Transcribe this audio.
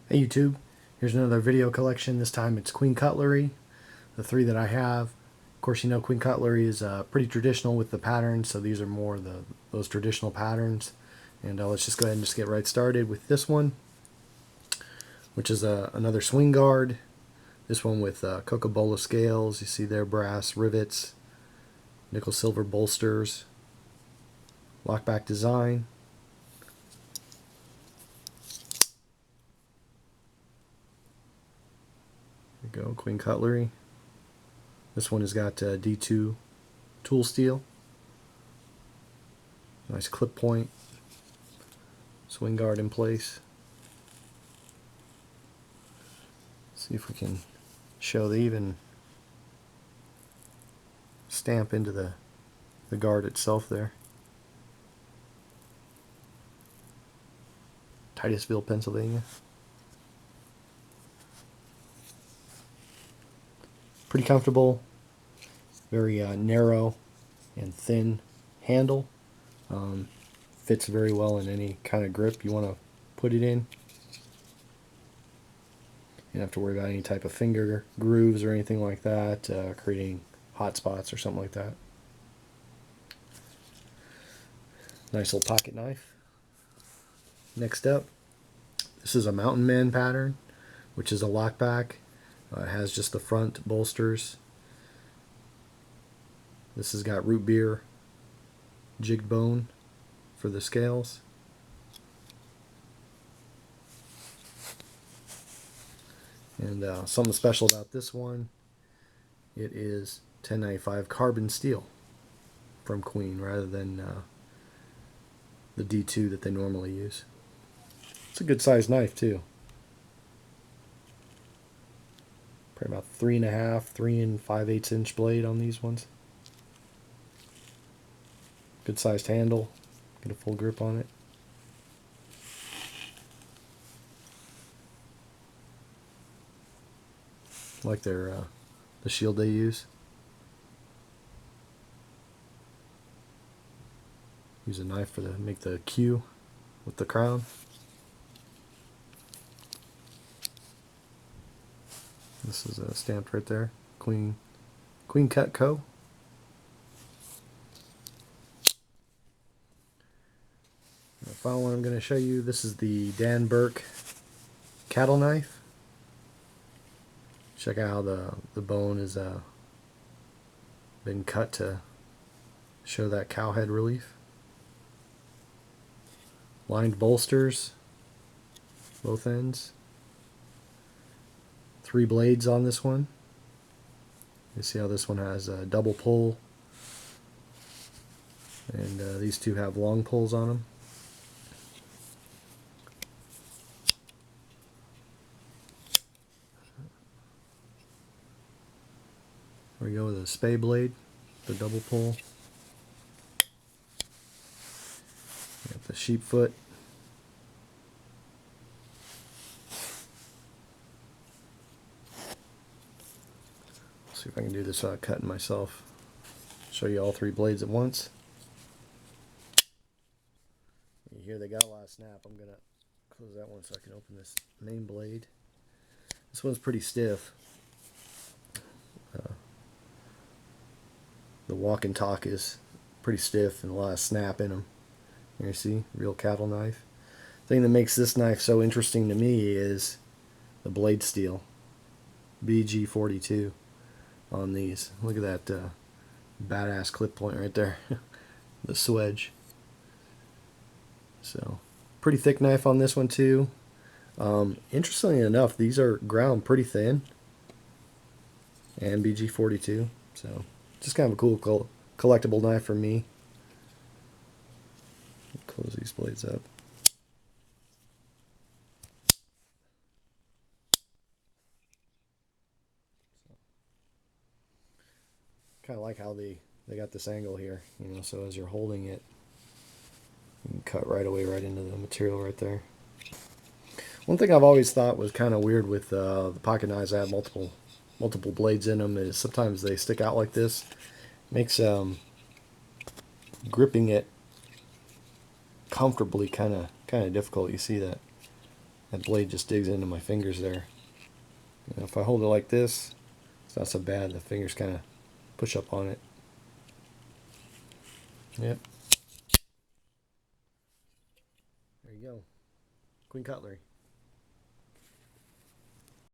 Hey YouTube, here's another video collection. This time it's Queen Cutlery, the three that I have. Of course, you know Queen Cutlery is pretty traditional with the patterns, so these are more those traditional patterns. And let's just go ahead and just get right started with this one, which is another swing guard. This one with Coca-Cola scales. You see there brass rivets, nickel silver bolsters, lockback design. There you go, Queen Cutlery. This one has got D2 tool steel. Nice clip point. Swing guard in place. See if we can show the even stamp into the guard itself there. Titusville, Pennsylvania. Pretty comfortable. Very narrow and thin handle. Fits very well in any kind of grip you want to put it in. You don't have to worry about any type of finger grooves or anything like that, creating hot spots or something like that. Nice little pocket knife. Next up, this is a Mountain Man pattern, which is a lockback. It has just the front bolsters. This has got root beer jigged bone for the scales. And something special about this one, it is 1095 carbon steel from Queen rather than the D2 that they normally use. It's a good sized knife too. Probably about 3.5, 3 5/8 inch blade on these ones. Good sized handle. Get a full grip on it. I like the shield they use. Use a knife to make the Q with the crown. This is stamped right there. Queen Cutlery Co. The final one I'm going to show you, this is the Dan Burke cattle knife. Check out how the bone has been cut to show that cow head relief. Lined bolsters, both ends. 3 blades on this one. You see how this one has a double pull, and these two have long pulls on them. There we go with a spay blade, the double pull. Got the sheep foot. See if I can do this without cutting myself. Show you all 3 blades at once. You hear they got a lot of snap. I'm going to close that one so I can open this main blade. This one's pretty stiff. The walk and talk is pretty stiff and a lot of snap in them. Here you see, real cattle knife. The thing that makes this knife so interesting to me is the blade steel. BG42 on these. Look at that badass clip point right there. The swedge. So, pretty thick knife on this one too. Interestingly enough, these are ground pretty thin. And BG42. So, just kind of a cool collectible knife for me. Close these blades up. Kind of like how they got this angle here, you know, so as you're holding it, you can cut right away right into the material right there. One thing I've always thought was kind of weird with the pocket knives that have multiple blades in them is sometimes they stick out like this. Makes gripping it comfortably kind of difficult. You see that That blade just digs into my fingers there. You know, if I hold it like this, it's not so bad. The fingers kind of push up on it. Yep. There you go. Queen Cutlery.